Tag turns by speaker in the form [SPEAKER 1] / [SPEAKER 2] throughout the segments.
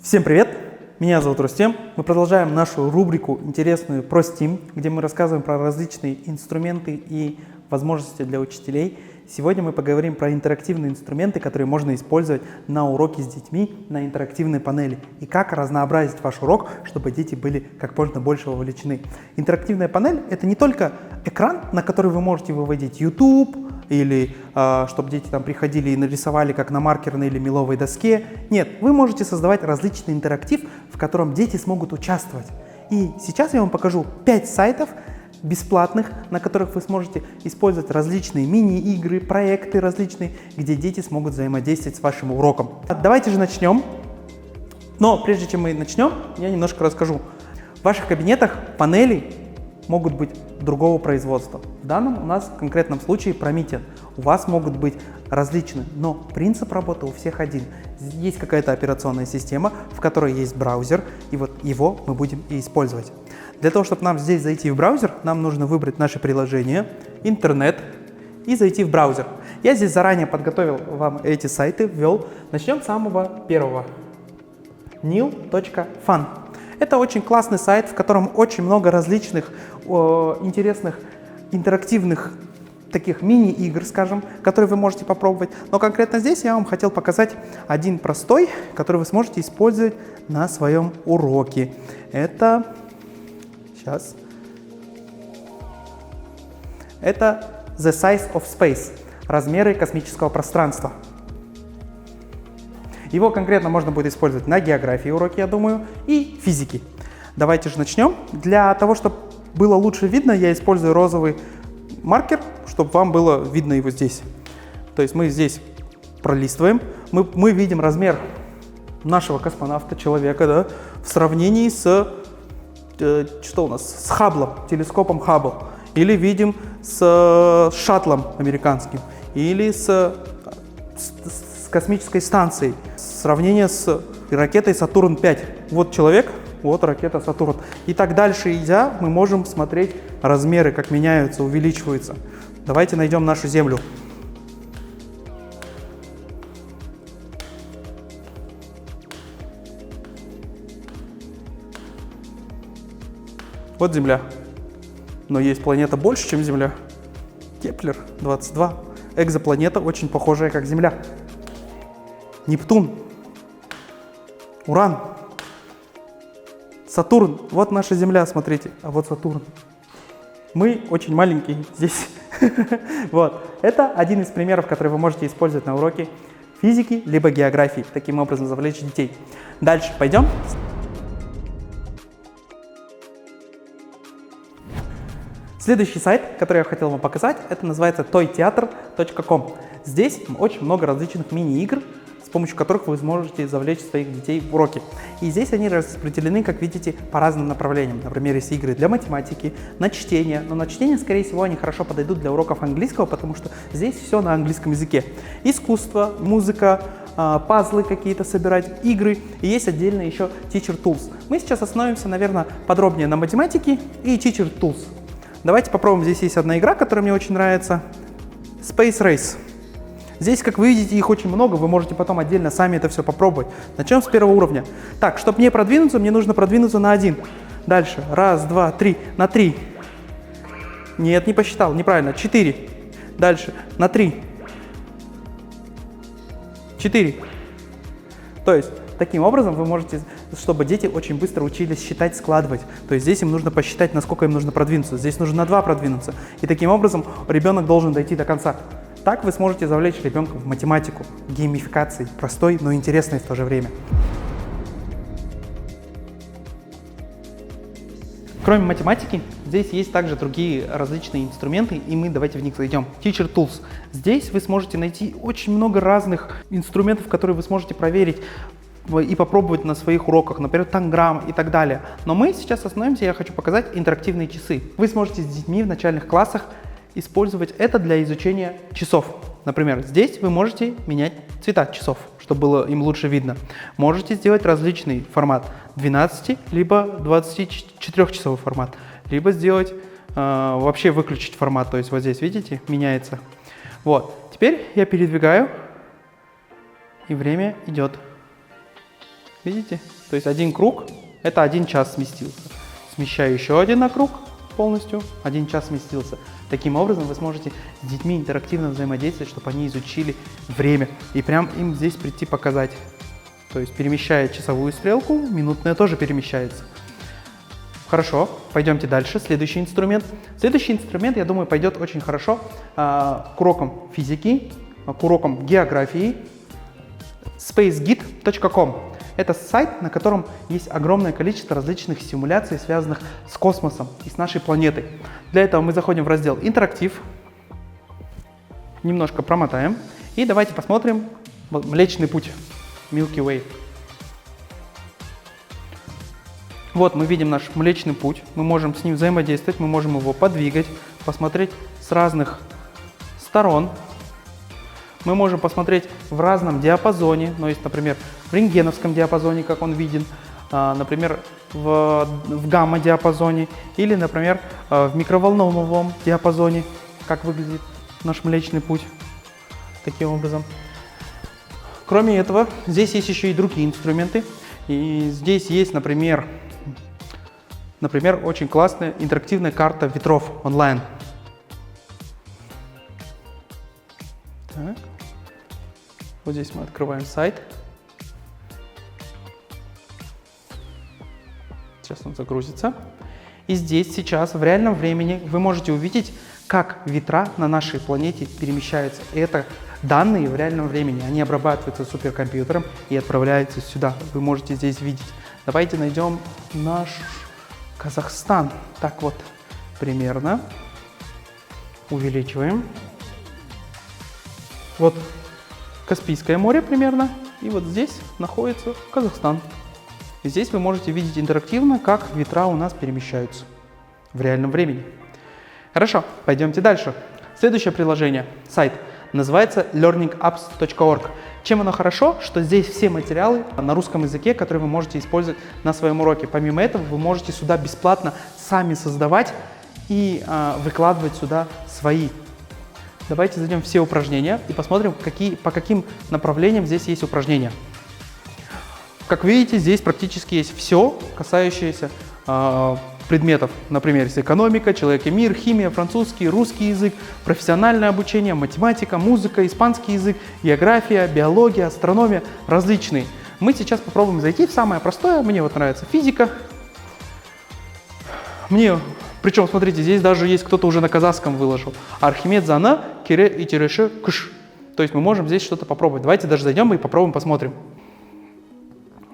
[SPEAKER 1] Всем привет! Меня зовут Рустем. Мы продолжаем нашу рубрику интересную про Steam, где мы рассказываем про различные инструменты и возможности для учителей. Сегодня мы поговорим про интерактивные инструменты, которые можно использовать на уроке с детьми на интерактивной панели, и как разнообразить ваш урок, чтобы дети были как можно больше вовлечены. Интерактивная панель — это не только экран, на который вы можете выводить YouTube, или чтобы дети там приходили и нарисовали как на маркерной или меловой доске. Нет, вы можете создавать различный интерактив, в котором дети смогут участвовать. И сейчас я вам покажу 5 сайтов бесплатных, на которых вы сможете использовать различные мини-игры, проекты различные, где дети смогут взаимодействовать с вашим уроком. Давайте же начнем. Но прежде чем мы начнем, я немножко расскажу. В ваших кабинетах панели могут быть другого производства. В данном у нас в конкретном случае Promethean. У вас могут быть различные, но принцип работы у всех один. Есть какая-то операционная система, в которой есть браузер, и вот его мы будем и использовать. Для того, чтобы нам здесь зайти в браузер, нам нужно выбрать наше приложение, интернет и зайти в браузер. Я здесь заранее подготовил вам эти сайты, ввел. Начнем с самого первого. nil.fun. Это очень классный сайт, в котором очень много различных интересных интерактивных таких мини-игр, скажем, которые вы можете попробовать. Но конкретно здесь я вам хотел показать один простой, который вы сможете использовать на своем уроке. Это Это The Size of Space, размеры космического пространства. Его конкретно можно будет использовать на географии уроки, я думаю, и физике. Давайте же начнем. Для того, чтобы было лучше видно, я использую розовый маркер, чтобы вам было видно его здесь. То есть мы здесь пролистываем, мы видим размер нашего космонавта, человека, да, в сравнении с с Хабблом, телескопом Хаббл, или видим с шаттлом американским, или с космической станцией. Сравнение с ракетой Сатурн-5. Вот человек, вот ракета Сатурн. И так дальше идя, мы можем смотреть размеры, как меняются, увеличиваются. Давайте найдем нашу Землю. Вот Земля. Но есть планета больше, чем Земля. Кеплер-22. Экзопланета, очень похожая, как Земля. Нептун. Уран. Сатурн. Вот наша Земля, смотрите. А вот Сатурн. Мы очень маленькие здесь. Вот. Это один из примеров, который вы можете использовать на уроке физики либо географии. Таким образом завлечь детей. Дальше пойдем. Следующий сайт, который я хотел вам показать, это называется toytheater.com. Здесь очень много различных мини-игр, с помощью которых вы сможете завлечь своих детей в уроки. И здесь они распределены, как видите, по разным направлениям. Например, есть игры для математики, на чтение. Но на чтение, скорее всего, они хорошо подойдут для уроков английского, потому что здесь все на английском языке. Искусство, музыка, пазлы какие-то собирать, игры. И есть отдельно еще Teacher Tools. Мы сейчас остановимся, наверное, подробнее на математике и Teacher Tools. Давайте попробуем. Здесь есть одна игра, которая мне очень нравится. Space Race. Здесь, как вы видите, их очень много. Вы можете потом отдельно сами это все попробовать. Начнем с первого уровня. Так, чтобы мне продвинуться, мне нужно продвинуться на 1. Дальше. 1, 2, 3. На 3. Нет, не посчитал. Неправильно. 4. Дальше. На 3. 4. То есть, таким образом вы можете, чтобы дети очень быстро учились считать, складывать. То есть здесь им нужно посчитать, насколько им нужно продвинуться. Здесь нужно на 2 продвинуться. И таким образом ребенок должен дойти до конца. Так вы сможете завлечь ребенка в математику, геймификации, простой, но интересной в то же время. Кроме математики, здесь есть также другие различные инструменты, и мы давайте в них зайдем. Teacher Tools. Здесь вы сможете найти очень много разных инструментов, которые вы сможете проверить и попробовать на своих уроках, например, танграмм и так далее. Но мы сейчас остановимся, я хочу показать интерактивные часы. Вы сможете с детьми в начальных классах использовать это для изучения часов. Например, здесь вы можете менять цвета часов, чтобы было им лучше видно. Можете сделать различный формат 12, либо 24-часовой формат, либо сделать вообще выключить формат. То есть вот здесь, видите, меняется. Вот. Теперь я передвигаю, и время идет. Видите? То есть один круг – это 1 час сместился. Смещаю еще один на круг полностью, 1 час сместился. Таким образом вы сможете с детьми интерактивно взаимодействовать, чтобы они изучили время. И прям им здесь прийти показать. То есть перемещая часовую стрелку, минутная тоже перемещается. Хорошо, пойдемте дальше. Следующий инструмент. Следующий инструмент, я думаю, пойдет очень хорошо к урокам физики, к урокам географии. spacegit.com. Это сайт, на котором есть огромное количество различных симуляций, связанных с космосом и с нашей планетой. Для этого мы заходим в раздел «Интерактив», немножко промотаем, и давайте посмотрим Млечный Путь, Milky Way. Вот мы видим наш Млечный Путь, мы можем с ним взаимодействовать, мы можем его подвигать, посмотреть с разных сторон. Мы можем посмотреть в разном диапазоне, ну, есть, например, в рентгеновском диапазоне, как он виден, например, в гамма-диапазоне или, например, в микроволновом диапазоне, как выглядит наш Млечный Путь, таким образом. Кроме этого, здесь есть еще и другие инструменты, и здесь есть, например, очень классная интерактивная карта ветров онлайн. Так. Вот здесь мы открываем сайт. Сейчас он загрузится. И здесь сейчас в реальном времени вы можете увидеть, как ветра на нашей планете перемещаются. И это данные в реальном времени. Они обрабатываются суперкомпьютером и отправляются сюда. Вы можете здесь видеть. Давайте найдем наш Казахстан. Так вот, примерно. Увеличиваем. Вот Каспийское море примерно, и вот здесь находится Казахстан. И здесь вы можете видеть интерактивно, как ветра у нас перемещаются в реальном времени. Хорошо, пойдемте дальше. Следующее приложение, сайт, называется learningapps.org. Чем оно хорошо? Что здесь все материалы на русском языке, которые вы можете использовать на своем уроке. Помимо этого, вы можете сюда бесплатно сами создавать и выкладывать сюда свои. Давайте зайдем в все упражнения и посмотрим, по каким направлениям здесь есть упражнения. Как видите, здесь практически есть все, касающееся предметов. Например, есть экономика, человек и мир, химия, французский, русский язык, профессиональное обучение, математика, музыка, испанский язык, география, биология, астрономия, различные. Мы сейчас попробуем зайти в самое простое. Мне вот нравится физика. Причем, смотрите, здесь даже есть кто-то уже на казахском выложил. Архимед зана кире и тиреши кыш. То есть мы можем здесь что-то попробовать. Давайте даже зайдем и попробуем, посмотрим.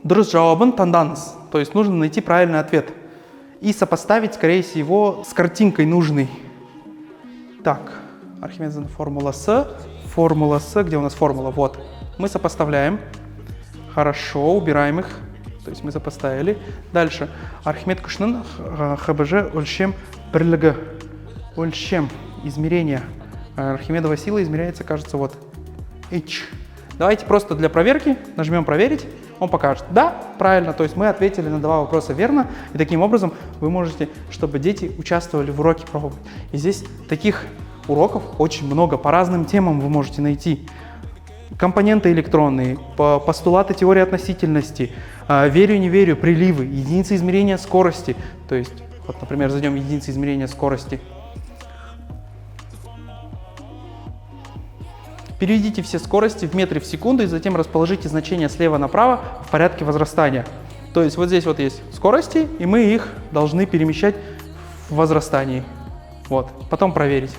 [SPEAKER 1] Дұрыс жауабын таңдаңыз. То есть нужно найти правильный ответ. И сопоставить, скорее всего, с картинкой нужной. Так, Архимед зана формула С, где у нас формула? Вот. Мы сопоставляем. Хорошо, убираем их. То есть мы сопоставили. Дальше. Архимед күшінің ХБЖ өлшем бірлігі. Өлшем, измерение. Архимедова сила измеряется, кажется, вот. H. Давайте просто для проверки нажмем «Проверить». Он покажет. Да, правильно. То есть мы ответили на 2 вопроса верно. И таким образом вы можете, чтобы дети участвовали в уроке, пробовать. И здесь таких уроков очень много. По разным темам вы можете найти. Компоненты электронные, постулаты теории относительности, верю, не верю, приливы, единицы измерения скорости. То есть, вот, например, зайдем в единицы измерения скорости. Переведите все скорости в метры в секунду и затем расположите значения слева направо в порядке возрастания. То есть вот здесь вот есть скорости, и мы их должны перемещать в возрастании. Вот, потом проверить.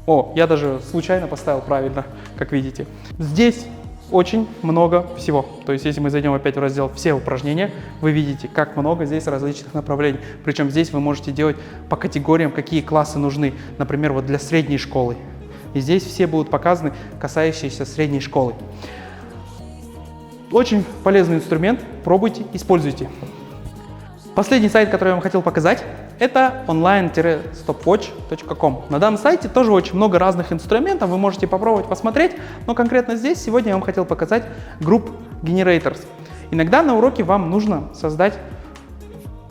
[SPEAKER 1] О, я даже случайно поставил правильно, как видите. Здесь очень много всего. То есть если мы зайдем опять в раздел «Все упражнения», вы видите, как много здесь различных направлений. Причем здесь вы можете делать по категориям, какие классы нужны. Например, вот для средней школы. И здесь все будут показаны, касающиеся средней школы. Очень полезный инструмент. Пробуйте, используйте. Последний сайт, который я вам хотел показать, это online-stopwatch.com. На данном сайте тоже очень много разных инструментов. Вы можете попробовать посмотреть. Но конкретно здесь сегодня я вам хотел показать Group Generators. Иногда на уроке вам нужно создать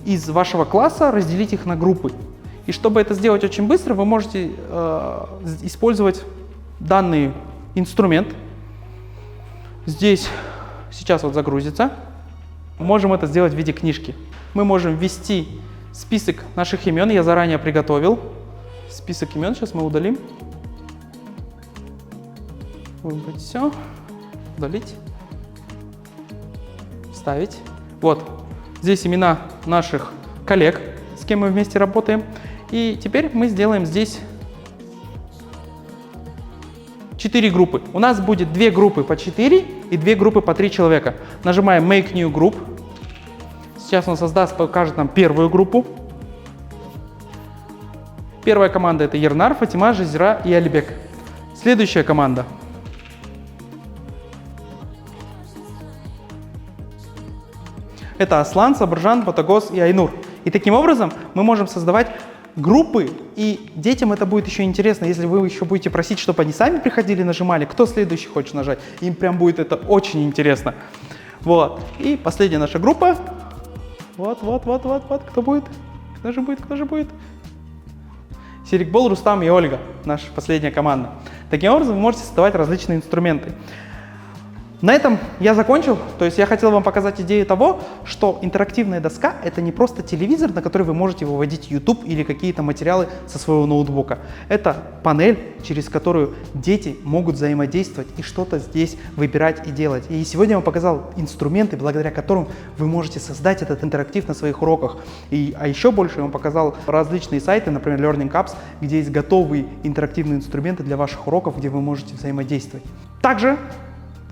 [SPEAKER 1] из вашего класса, разделить их на группы. И чтобы это сделать очень быстро, вы можете использовать данный инструмент. Здесь сейчас вот загрузится. можем это сделать в виде книжки. Мы можем ввести список наших имен, я заранее приготовил. Список имен, сейчас мы удалим. Выбрать все, удалить, вставить. Вот, здесь имена наших коллег, с кем мы вместе работаем. И теперь мы сделаем здесь 4 группы. У нас будет 2 группы по 4 и 2 группы по 3 человека. Нажимаем Make New Group. Сейчас он создаст, покажет нам первую группу. Первая команда — это Ернар, Фатима, Жазира и Алибек. Следующая команда. Это Аслан, Сабыржан, Батагос и Айнур. И таким образом мы можем создавать группы, и детям это будет еще интересно, если вы еще будете просить, чтобы они сами приходили, нажимали, кто следующий хочет нажать. Им прям будет это очень интересно. Вот. И последняя наша группа. Вот. Кто будет? Кто же будет? Серикбол, Рустам и Ольга. Наша последняя команда. Таким образом вы можете создавать различные инструменты. На этом я закончил, то есть я хотел вам показать идею того, что интерактивная доска — это не просто телевизор, на который вы можете выводить YouTube или какие-то материалы со своего ноутбука. Это панель, через которую дети могут взаимодействовать и что-то здесь выбирать и делать. И сегодня я вам показал инструменты, благодаря которым вы можете создать этот интерактив на своих уроках. А еще больше я вам показал различные сайты, например, Learning Apps, где есть готовые интерактивные инструменты для ваших уроков, где вы можете взаимодействовать. Также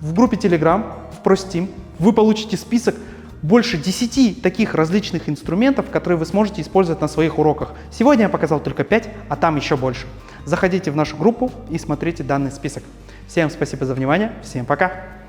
[SPEAKER 1] в группе Telegram, в ProSteam, вы получите список больше 10 таких различных инструментов, которые вы сможете использовать на своих уроках. Сегодня я показал только 5, а там еще больше. Заходите в нашу группу и смотрите данный список. Всем спасибо за внимание, всем пока!